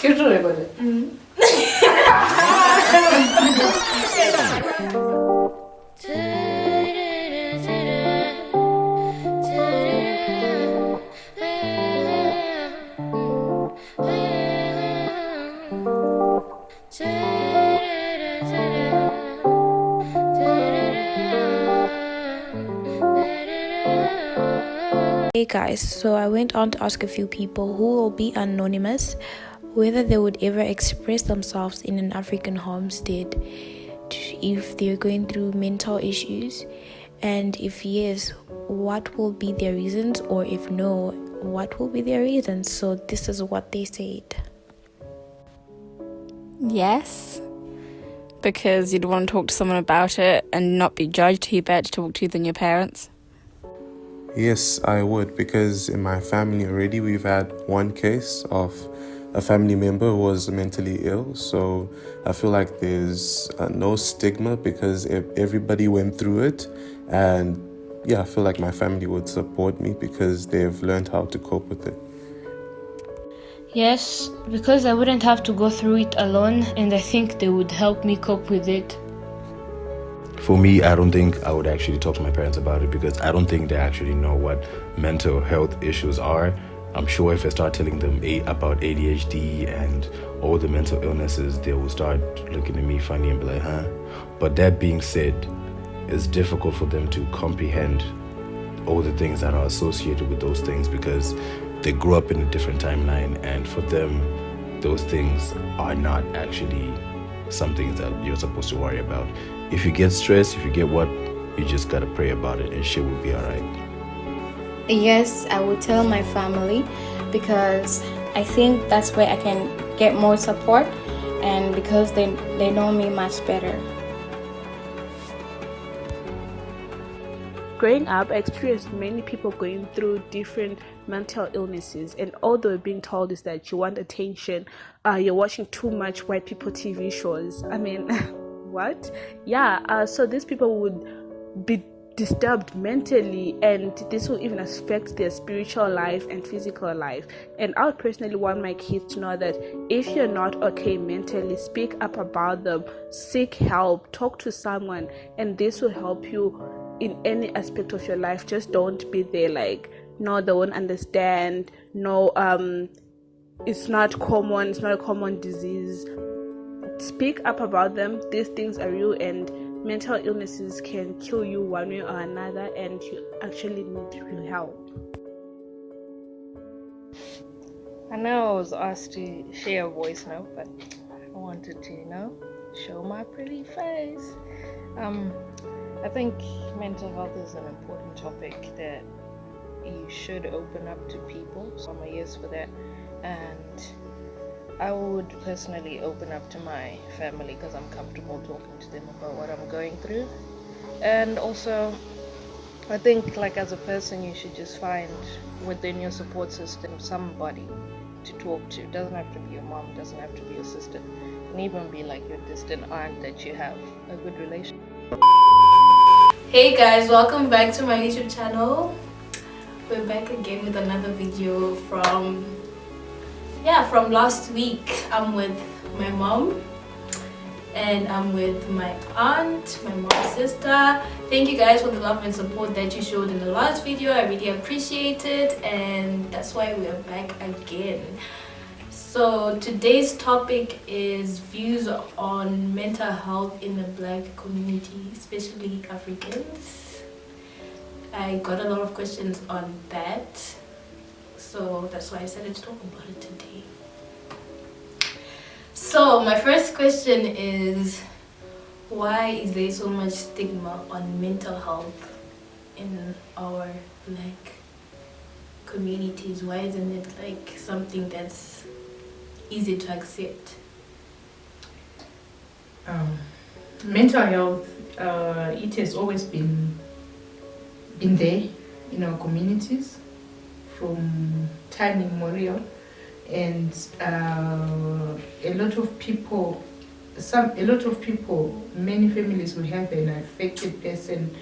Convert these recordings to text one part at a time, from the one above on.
Hey guys, so I went on to ask a few people who will be anonymous whether they would ever express themselves in an African homestead if they're going through mental issues, and if yes, what will be their reasons, or if no, what will be their reasons. So this is what they said. Yes, because you'd want to talk to someone about it and not be judged too bad to talk to than your parents. Yes, I would, because in my family already we've had one case of a family member who was mentally ill. So I feel like there's no stigma because everybody went through it. And yeah, I feel like my family would support me because they've learned how to cope with it. Yes, because I wouldn't have to go through it alone, and I think they would help me cope with it. For me, I don't think I would actually talk to my parents about it because I don't think they actually know what mental health issues are. I'm sure if I start telling them about ADHD and all the mental illnesses, they will start looking at me funny and be like, huh? But that being said, it's difficult for them to comprehend all the things that are associated with those things because they grew up in a different timeline, and for them, those things are not actually some things that you're supposed to worry about. If you get stressed, if you get what, you just gotta pray about it and shit will be alright. Yes, I would tell my family because I think that's where I can get more support, and because they know me much better. Growing up, I experienced many people going through different mental illnesses, and all they were being told is that you want attention, you're watching too much white people TV shows. I mean, what? Yeah, so these people would be disturbed mentally, and this will even affect their spiritual life and physical life. And I would personally want my kids to know that if you're not okay mentally, speak up about them, seek help, talk to someone, and this will help you in any aspect of your life. Just don't be there like, no, they won't understand, no, it's not common, it's not a common disease. Speak up about them. These things are real, and mental illnesses can kill you one way or another, and you actually need real help. I know I was asked to share a voice note, but I wanted to, show my pretty face. I think mental health is an important topic that you should open up to people, so I'm a yes for that. And I would personally open up to my family because I'm comfortable talking to them about what I'm going through. And also, I think like as a person, you should just find within your support system somebody to talk to. It doesn't have to be your mom, it doesn't have to be your sister. It can even be like your distant aunt that you have a good relationship. Hey guys, welcome back to my YouTube channel. We're back again with another video from last week. I'm with my mom and I'm with my aunt, my mom's sister. Thank you guys for the love and support that you showed in the last video. I really appreciate it, and that's why we are back again. So today's topic is views on mental health in the Black community, especially Africans. I got a lot of questions on that, so that's why I decided to talk about it today. So my first question is, why is there so much stigma on mental health in our Black communities? Why isn't it like something that's easy to accept? Mental health, it has always been there in our communities from time immemorial, and a lot of people, many families will have an affected person,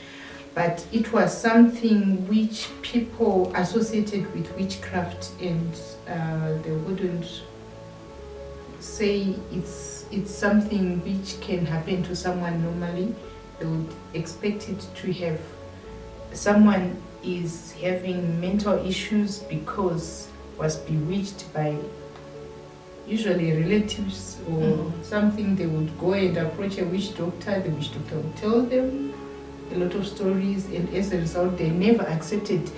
but it was something which people associated with witchcraft, and they wouldn't say it's something which can happen to someone normally. They would expect it to have someone is having mental issues because was bewitched by usually relatives or something. They would go and approach a witch doctor. The witch doctor would tell them a lot of stories, and as a result they never accepted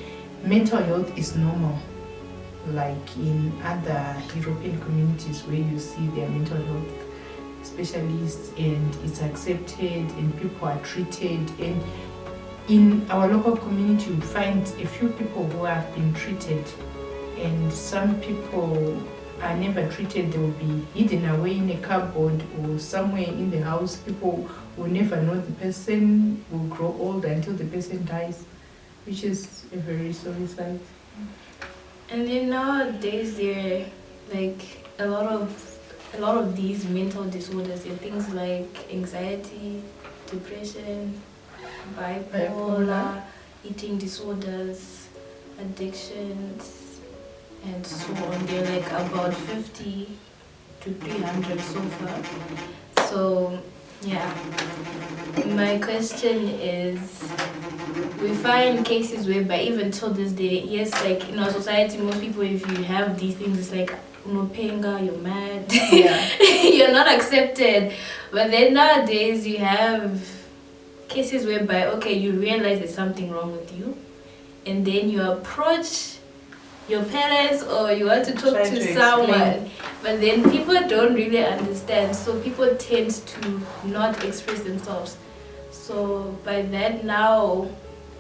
mental health is normal, like in other European communities where you see their mental health specialists and it's accepted and people are treated. And in our local community you find a few people who have been treated, and some people are never treated. They will be hidden away in a cupboard or somewhere in the house. People will never know the person, will grow old until the person dies, which is a very sorry sight. And then nowadays there are like a lot of these mental disorders and things like anxiety, depression, bipolar, eating disorders, addictions, and so on. They're like about 50 to 300 so far. So yeah, my question is, we find cases whereby even till this day, yes, like in our society, most people, if you have these things, it's like, no penga, you're mad, you're not accepted. But then nowadays you have cases whereby, okay, you realize there's something wrong with you, and then you approach your parents or you want to talk to someone, but then people don't really understand, so people tend to not express themselves. So by that now,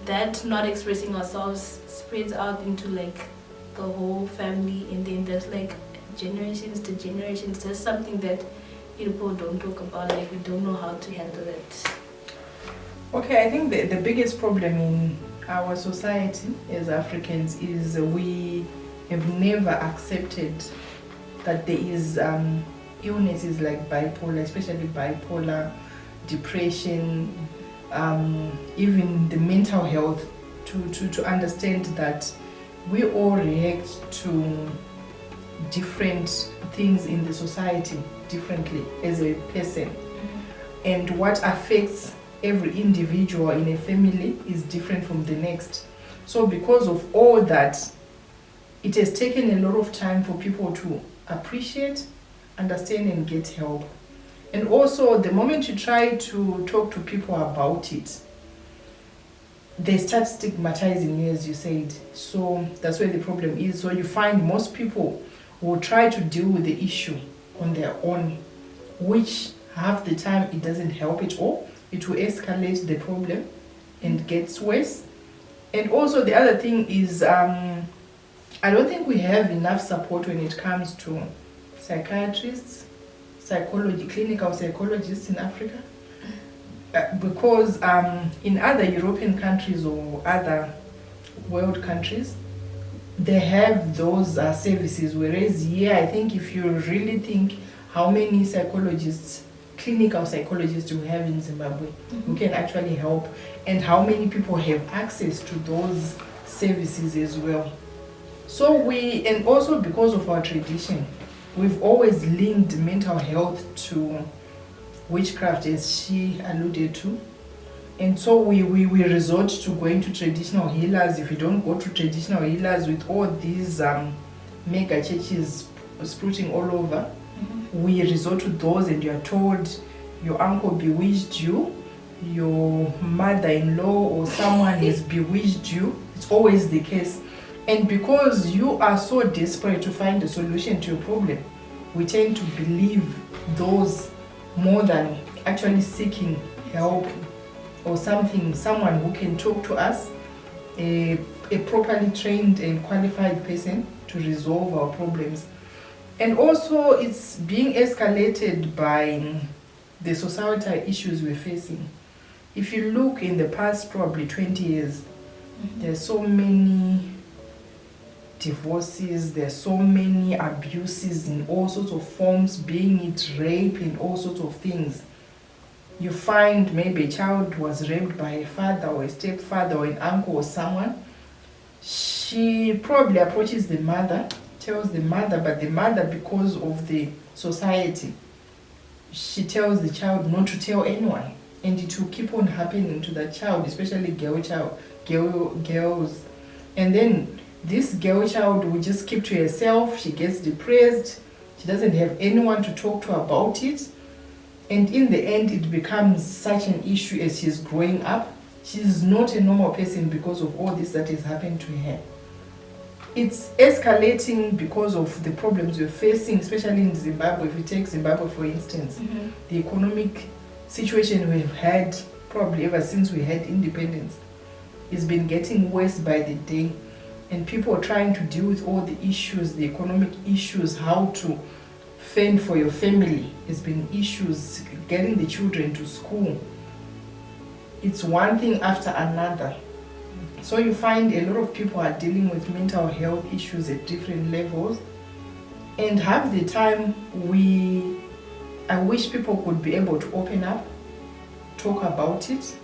that not expressing ourselves spreads out into like the whole family, and then there's like generations to generations. There's something that people don't talk about, like we don't know how to handle it. Okay, I think the biggest problem in our society as Africans is we have never accepted that there is illnesses like bipolar, especially bipolar, depression, even the mental health, to understand that we all react to different things in the society differently as a person, and what affects every individual in a family is different from the next. So because of all that, it has taken a lot of time for people to appreciate, understand, and get help. And also, the moment you try to talk to people about it, they start stigmatizing you, as you said. So that's where the problem is. So you find most people will try to deal with the issue on their own, which half the time it doesn't help at all. It will escalate the problem and gets worse. And also the other thing is, I don't think we have enough support when it comes to psychiatrists, clinical psychologists in Africa. Because in other European countries or other world countries, they have those services, whereas here, I think if you really think how many psychologists, clinical psychologists we have in Zimbabwe who can actually help, and how many people have access to those services as well. So and also because of our tradition, we've always linked mental health to witchcraft, as she alluded to. And so we resort to going to traditional healers. If you don't go to traditional healers with all these mega churches sprouting all over, we resort to those, and you're told your uncle bewitched you, your mother-in-law or someone has bewitched you. It's always the case. And because you are so desperate to find a solution to your problem, we tend to believe those more than actually seeking help or someone who can talk to us, a properly trained and qualified person to resolve our problems. And also it's being escalated by the societal issues we're facing. If you look in the past probably 20 years, there's so many divorces, there's so many abuses in all sorts of forms, being it rape and all sorts of things. You find maybe a child was raped by a father or a stepfather or an uncle or someone. She probably approaches the mother, tells the mother, but the mother, because of the society, she tells the child not to tell anyone, and it will keep on happening to the child, especially girls. And then this girl child will just keep to herself. She gets depressed. She doesn't have anyone to talk to about it. And in the end, it becomes such an issue as she's growing up. She's not a normal person because of all this that has happened to her. It's escalating because of the problems we're facing, especially in Zimbabwe. If we take Zimbabwe, for instance, the economic situation we've had probably ever since we had independence has been getting worse by the day. And people are trying to deal with all the issues, the economic issues, how to fend for your family. It's been issues, getting the children to school. It's one thing after another. So you find a lot of people are dealing with mental health issues at different levels. And half the time, I wish people could be able to open up, talk about it.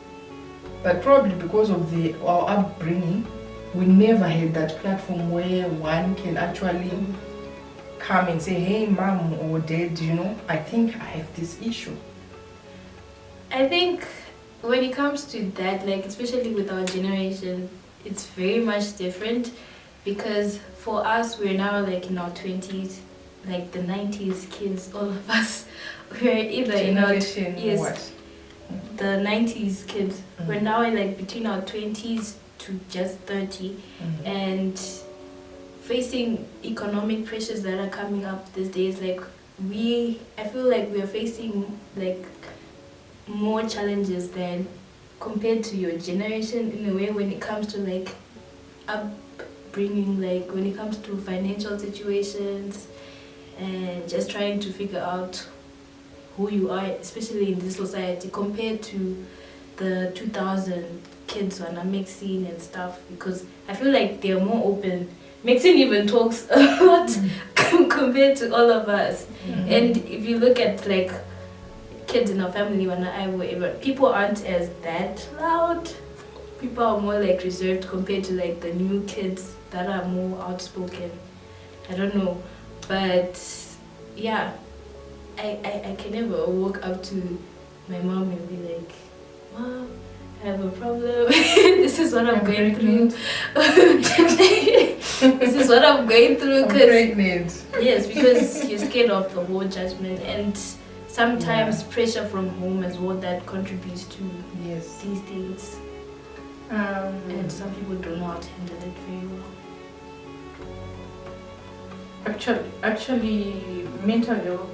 But probably because of our upbringing, we never had that platform where one can actually come and say, hey, mom or dad, I think I have this issue. I think when it comes to that, like especially with our generation, it's very much different, because for us, we're now like in our 20s, like the 90s kids, all of us, we're either in our the 90s kids. We're now in like between our 20s to just 30, and facing economic pressures that are coming up these days. Like I feel like we're facing like more challenges than compared to your generation, in a way, when it comes to like upbringing, like when it comes to financial situations and just trying to figure out who you are, especially in this society, compared to the 2000 kids on a mixed scene and stuff, because I feel like they're more open. Mixing even talks a lot compared to all of us. And if you look at like kids in our family, whatever, people aren't as that loud. People are more like reserved compared to like the new kids that are more outspoken. I don't know, but yeah, I can never walk up to my mom and be like, Mom, I have a problem. This is what I'm going through. This is what I'm going through. I'm pregnant. Yes, because you're scared of the whole judgment, and sometimes pressure from home as well that contributes to these things. And some people don't know how to handle it very well. Actually, mental health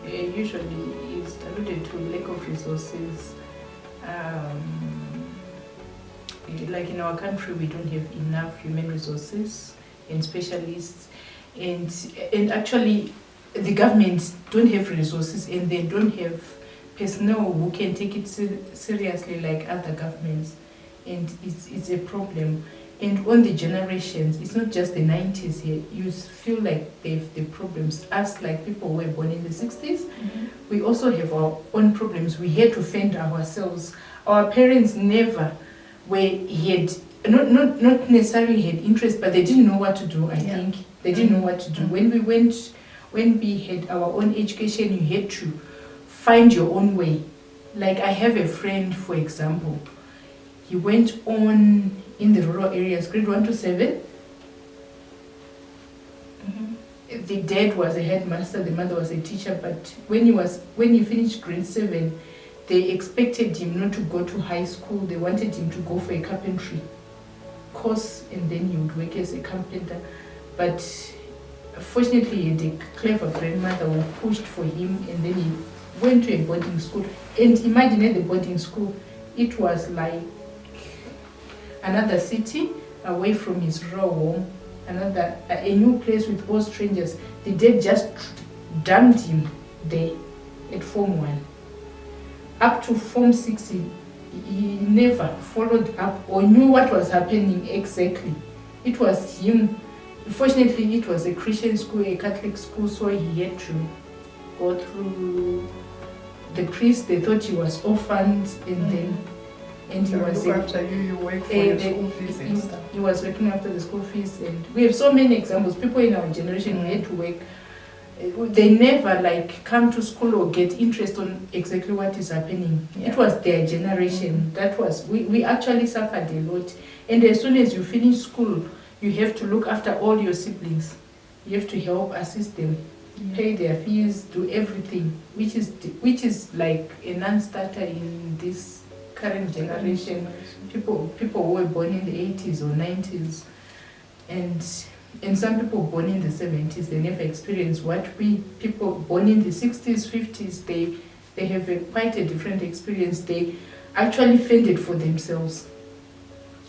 usually is alluded to lack of resources. Like in our country, we don't have enough human resources and specialists, and actually the governments don't have resources, and they don't have personnel who can take it seriously like other governments, and it's a problem. And on the generations, it's not just the 90s here. You feel like they've the problems. Us, like people who were born in the 60s, we also have our own problems. We had to fend ourselves. Our parents never not necessarily had interest, but they didn't know what to do. I think they didn't know what to do. When we had our own education, you had to find your own way. Like I have a friend, for example, he went on in the rural areas, grade 1 to 7. The dad was a headmaster, the mother was a teacher, but when he finished grade 7, they expected him not to go to high school. They wanted him to go for a carpentry course, and then he would work as a carpenter. But fortunately, he had a clever grandmother who pushed for him, and then he went to a boarding school. And imagine at the boarding school, it was like another city away from his rural home, a new place with all strangers. The dad just dumped him there at Form 1. Up to Form 6, he never followed up or knew what was happening exactly. It was him. Fortunately, it was a Christian school, a Catholic school, so he had to go through the priest. They thought he was orphaned, and then and he was look after you, you work for your school fees and stuff. He was looking after the school fees, and we have so many examples. People in our generation who had to work. They never like come to school or get interest on exactly what is happening. It was their generation. That was we actually suffered a lot. And as soon as you finish school, you have to look after all your siblings. You have to help, assist them, pay their fees, do everything, which is like a non-starter in this current generation. People who were born in the 80s or 90s, and some people born in the 70s, they never experienced what we people born in the 60s, 50s, they have quite a different experience. They actually fended for themselves.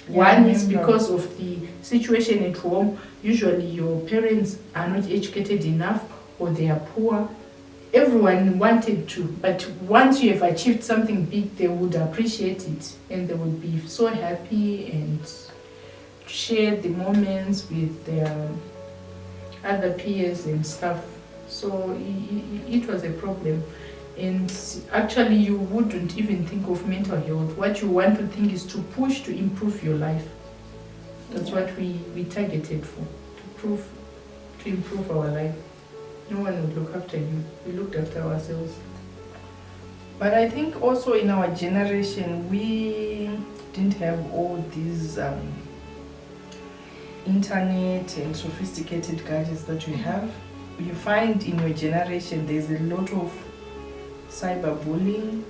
One is because of the situation at home. Usually your parents are not educated enough, or they are poor. Everyone wanted to, but once you have achieved something big, they would appreciate it, and they would be so happy and share the moments with their other peers and stuff. So it was a problem. And actually you wouldn't even think of mental health. What you want to think is to push to improve your life. That's what we targeted for, to improve our life. No one would look after you. We looked after ourselves. But I think also in our generation, we didn't have all these internet and sophisticated gadgets that we have. You find in your generation there's a lot of cyberbullying,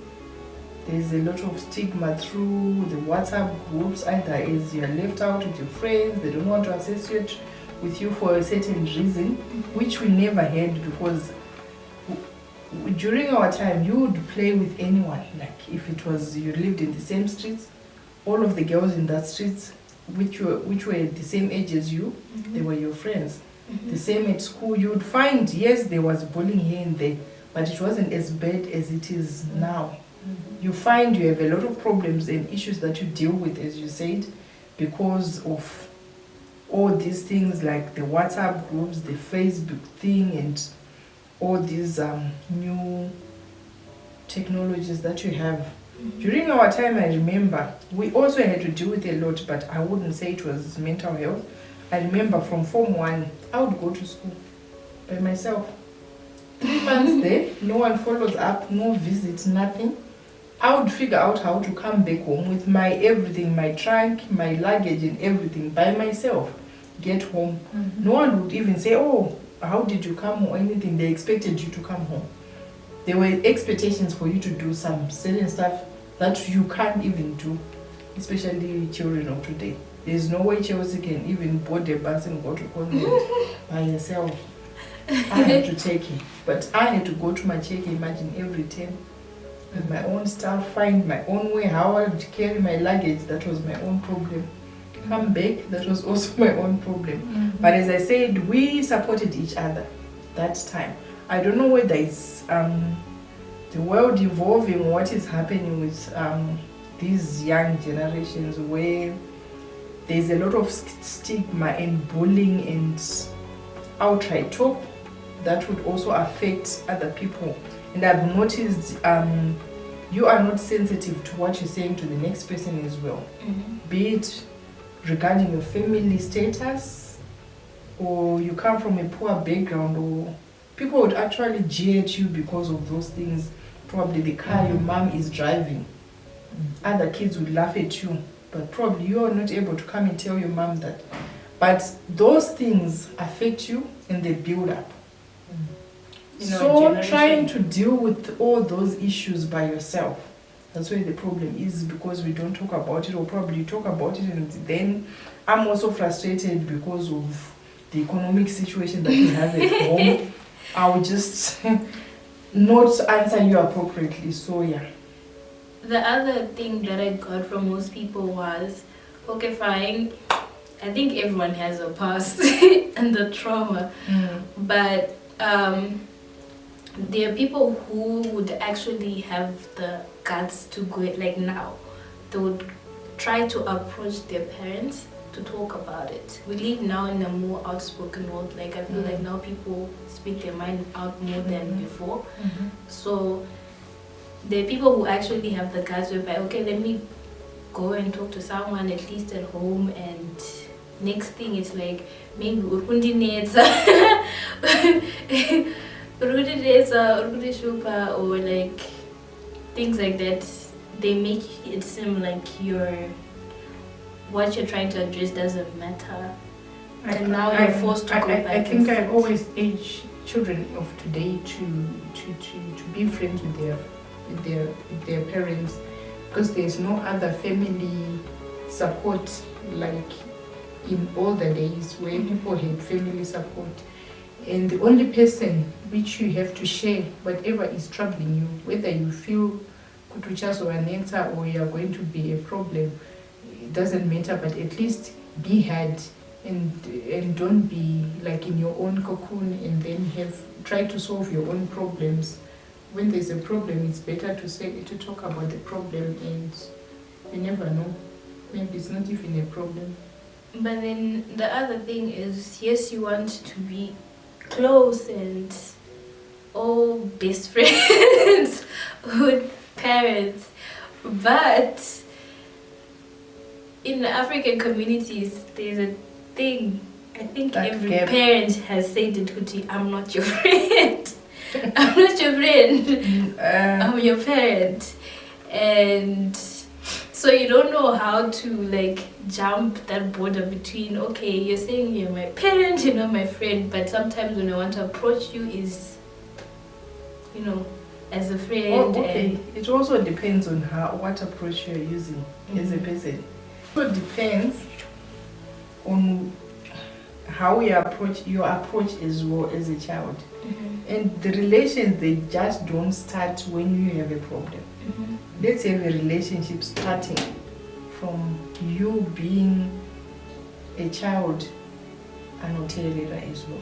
there's a lot of stigma through the WhatsApp groups, either as you're left out with your friends, they don't want to associate with you for a certain reason, which we never had, because during our time you would play with anyone. Like if it was you lived in the same streets, all of the girls in that streets which were the same age as you, they were your friends. The same at school, you would find, yes, there was bullying here and there, but it wasn't as bad as it is now. You find you have a lot of problems and issues that you deal with, as you said, because of all these things like the WhatsApp groups, the Facebook thing, and all these new technologies that you have. During our time, I remember, we also had to deal with a lot, but I wouldn't say it was mental health. I remember from Form 1, I would go to school by myself. 3 months there, no one follows up, no visit, nothing. I would figure out how to come back home with my everything, my trunk, my luggage and everything by myself. Get home. No one would even say, oh, how did you come or anything. They expected you to come home. There were expectations for you to do some certain stuff that you can't even do, especially children of today. There's no way Chelsea can even board a bus and go to convent by herself. I had to take it. But I had to go to my check, imagine, every time with my own stuff, find my own way, how I would carry my luggage. That was my own problem. Come back, that was also my own problem. But as I said, we supported each other that time. I don't know whether it's the world evolving, what is happening with these young generations, where there's a lot of stigma and bullying and outright talk that would also affect other people. And I've noticed you are not sensitive to what you're saying to the next person as well. Be it regarding your family status, or you come from a poor background, or people would actually jeer at you because of those things. Probably the car your mom is driving. Other kids would laugh at you, but probably you are not able to come and tell your mom that. But those things affect you and they build up. So trying to deal with all those issues by yourself, that's where the problem is, because we don't talk about it, or probably you talk about it and then I'm also frustrated because of the economic situation that we have at home. I'll just not answer you appropriately. So yeah. The other thing that I got from most people was, okay, fine, I think everyone has a past and the trauma, but there are people who would actually have the guts to go, like now, they would try to approach their parents to talk about it. We live now in a more outspoken world. Like I feel like now people speak their mind out more than before. So there are people who actually have the guts whereby, okay, let me go and talk to someone at least at home, and next thing it's like maybe urkundinetsa or like things like that. They make it seem like what you're trying to address doesn't matter, and now you're forced to go back. I think I always urge children of today to be friends with their parents, because there's no other family support like in older days where people had family support. And the only person which you have to share whatever is troubling you, whether you feel kutuchas or aneta or you are going to be a problem, it doesn't matter, but at least be heard, and don't be like in your own cocoon and then try to solve your own problems. When there's a problem, it's better to talk about the problem, and you never know, maybe it's not even a problem. But then the other thing is, yes, you want to be close and all best friends with parents, but in the African communities there's a thing, I think that every parent has said it, Kuti, I'm not your friend. I'm not your friend. I'm your parent. And so you don't know how to like jump that border between, okay, you're saying you're my parent, you're not my friend, but sometimes when I want to approach you is, you know, as a friend. Oh, okay. It also depends on what approach you're using as a person. It depends on how your approach as well as a child. And the relations, they just don't start when you have a problem. Let's have a relationship starting from you being a child and hotelera as well.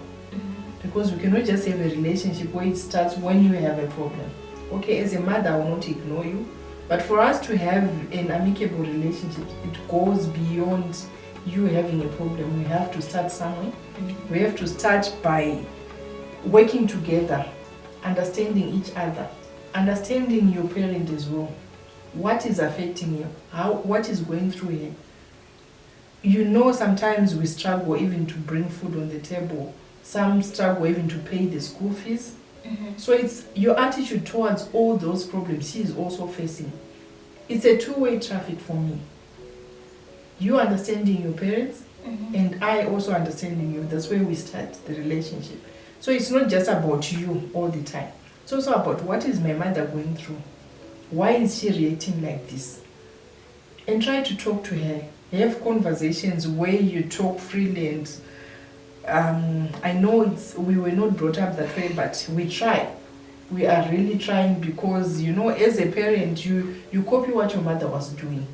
Because we cannot just have a relationship where it starts when you have a problem. Okay, as a mother, I will not ignore you, but for us to have an amicable relationship, it goes beyond you having a problem. We have to start somewhere. We have to start by working together, understanding each other, understanding your parent as well. What is affecting you? What is going through here? You know, sometimes we struggle even to bring food on the table. Some struggle even to pay the school fees. So it's your attitude towards all those problems she is also facing. It's a two-way traffic for me. You understanding your parents, and I also understanding you. That's where we start the relationship. So it's not just about you all the time. It's also about what is my mother going through? Why is she reacting like this? And try to talk to her. Have conversations where you talk freely. And I know we were not brought up that way, but we try. We are really trying, because, you know, as a parent, you copy what your mother was doing.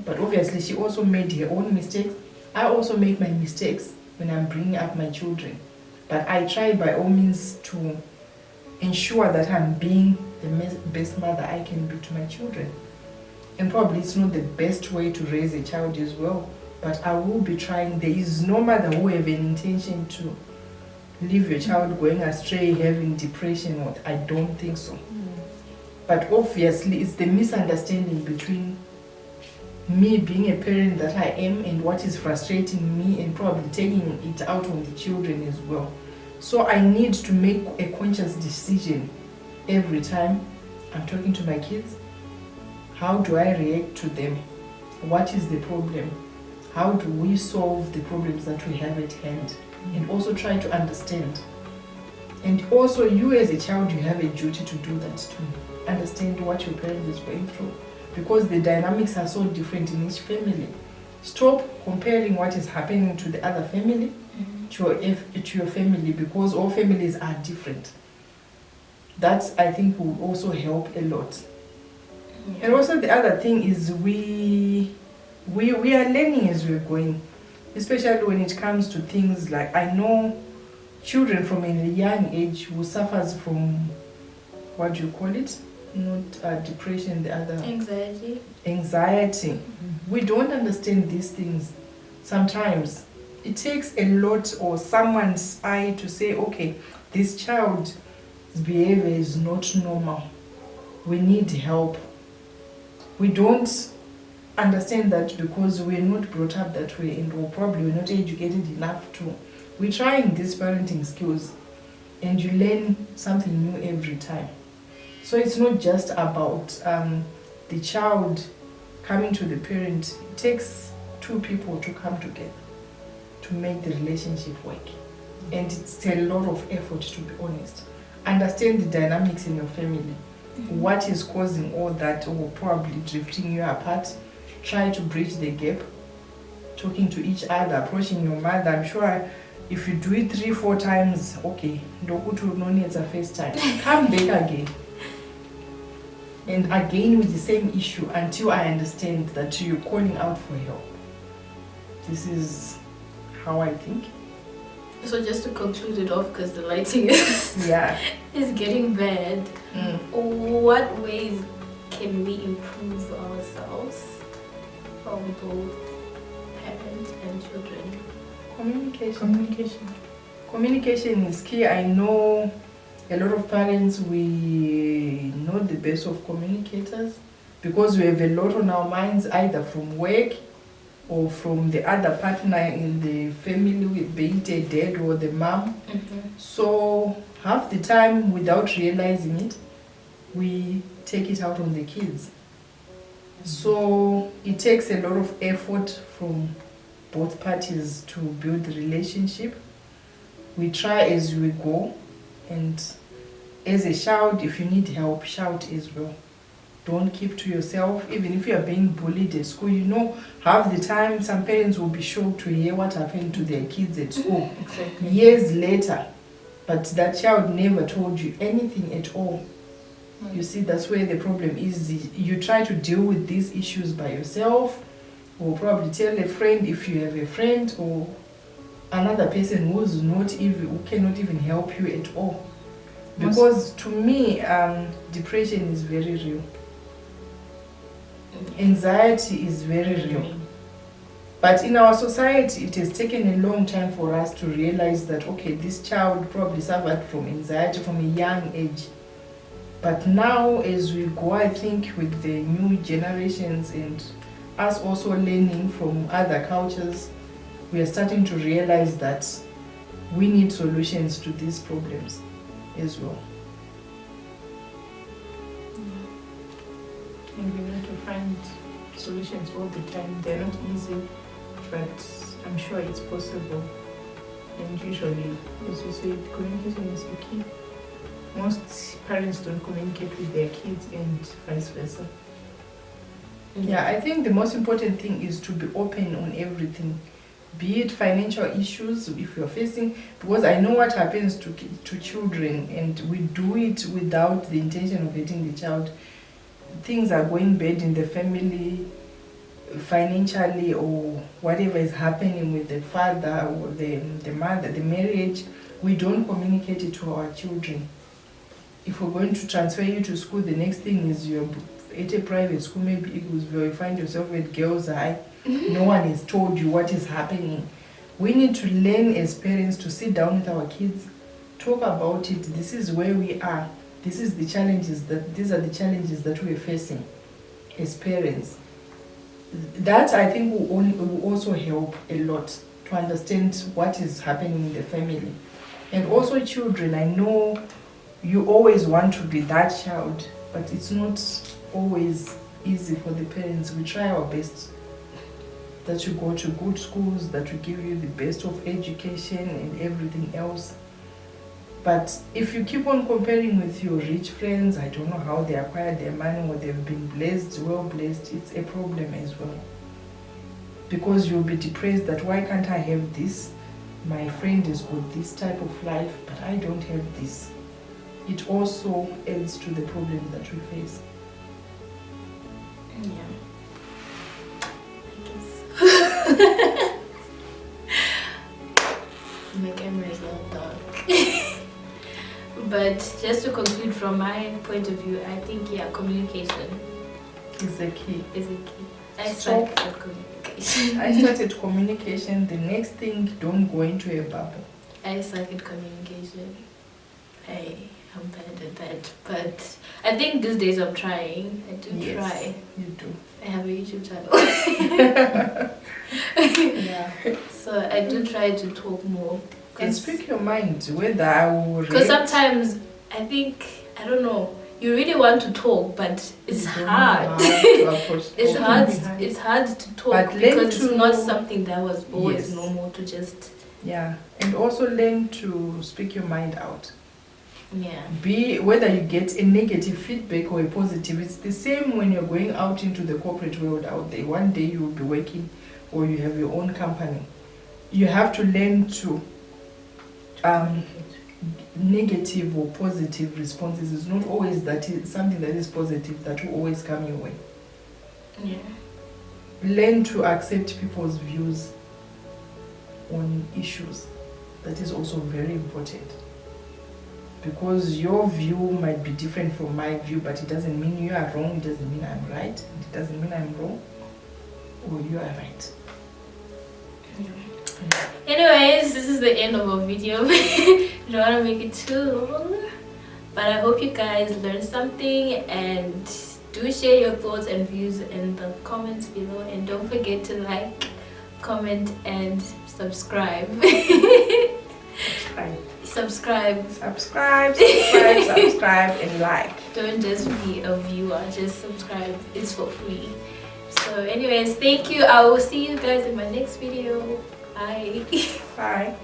But obviously she also made her own mistakes. I also make my mistakes when I'm bringing up my children. But I try by all means to ensure that I'm being the best mother I can be to my children. And probably it's not the best way to raise a child as well, but I will be trying. There is no mother who have an intention to leave your child going astray, having depression. I don't think so. But obviously it's the misunderstanding between me being a parent that I am and what is frustrating me, and probably taking it out on the children as well. So I need to make a conscious decision every time I'm talking to my kids. How do I react to them? What is the problem? How do we solve the problems that we have at hand? And also try to understand. And also you as a child, you have a duty to do that too. Understand what your parent is going through, because the dynamics are so different in each family. Stop comparing what is happening to the other family to your family, because all families are different. That, I think, will also help a lot. And also the other thing is we are learning as we're going, especially when it comes to things like, I know children from a young age who suffers from, what do you call it? Not depression, the other... Anxiety. We don't understand these things. Sometimes it takes a lot, or someone's eye, to say, okay, this child's behavior is not normal. We need help. We don't understand that because we're not brought up that way and we're probably not educated enough to. We're trying these parenting skills and you learn something new every time. So it's not just about the child coming to the parent. It takes two people to come together to make the relationship work. And it's a lot of effort, to be honest. Understand the dynamics in your family. What is causing all that, or probably drifting you apart. Try to bridge the gap. Talking to each other, approaching your mother. I'm sure if you do it 3-4 times, okay, no needs a first time. Come back again. And again with the same issue until I understand that you're calling out for help. This is how I think. So just to conclude it off, because the lighting is is getting bad. What ways can we improve ourselves from both parents and children? Communication is key. I know a lot of parents, we not the best of communicators because we have a lot on our minds, either from work or from the other partner in the family, be it a dad or the mom. So half the time, without realizing it, we take it out on the kids. So it takes a lot of effort from both parties to build the relationship. We try as we go, and as a child, if you need help, shout as well. Don't keep to yourself. Even if you are being bullied at school, you know, half the time some parents will be shocked to hear what happened to their kids at school years later, but that child never told you anything at all. You see, that's where the problem is. You try to deal with these issues by yourself, or probably tell a friend if you have a friend, or another person who cannot even help you at all. Because to me, depression is very real. Anxiety is very real. But in our society, it has taken a long time for us to realize that, okay, this child probably suffered from anxiety from a young age. But now, as we go, I think with the new generations and us also learning from other cultures, we are starting to realize that we need solutions to these problems as well. And we need to find solutions all the time. They're not easy, but I'm sure it's possible. And usually, as you said, communication is the key. Most parents don't communicate with their kids and vice versa. Yeah, I think the most important thing is to be open on everything. Be it financial issues, if you're facing, because I know what happens to children, and we do it without the intention of hurting the child. Things are going bad in the family, financially, or whatever is happening with the father or the mother, the marriage, we don't communicate it to our children. If we're going to transfer you to school, the next thing is you're at a private school, maybe Eaglesville, you find yourself at Girls High. No one has told you what is happening. We need to learn as parents to sit down with our kids, talk about it. This is where we are. These are the challenges that we're facing as parents. That, I think, will also help a lot to understand what is happening in the family. And also children, I know you always want to be that child, but it's not always easy for the parents. We try our best that you go to good schools, that we give you the best of education and everything else. But if you keep on comparing with your rich friends, I don't know how they acquired their money, or they've been blessed, well blessed, it's a problem as well. Because you'll be depressed that why can't I have this? My friend has got this type of life, but I don't have this. It also adds to the problem that we face. Yeah. I guess. My camera is all dark. But just to conclude from my point of view, I think, yeah, communication is the key. I suck at communication. I started communication. The next thing, don't go into a bubble. I suck at communication. I I'm bad at that, but I think these days I'm trying. I do try. You do. I have a YouTube channel. Yeah. So I do try to talk more. And speak your mind, whether I will. Because sometimes I think, I don't know, you really want to talk, but it's hard. It's hard to talk, but because it's not something that was always normal to just. Yeah, and also learn to speak your mind out. Yeah. Be whether you get a negative feedback or a positive. It's the same when you're going out into the corporate world out there. One day you will be working, or you have your own company. You have to learn to. Negative or positive responses is not always something that is positive that will always come your way. Yeah. Learn to accept people's views on issues. That is also very important, because your view might be different from my view, but it doesn't mean you are wrong, it doesn't mean I'm right, it doesn't mean I'm wrong or you are right. Anyways, this is the end of our video. I don't want to make it too long, but I hope you guys learned something, and do share your thoughts and views in the comments below, and don't forget to like, comment and subscribe. Subscribe and like. Don't just be a viewer, just subscribe. It's for free. So anyways, thank you. I will see you guys in my next video. Bye. Bye.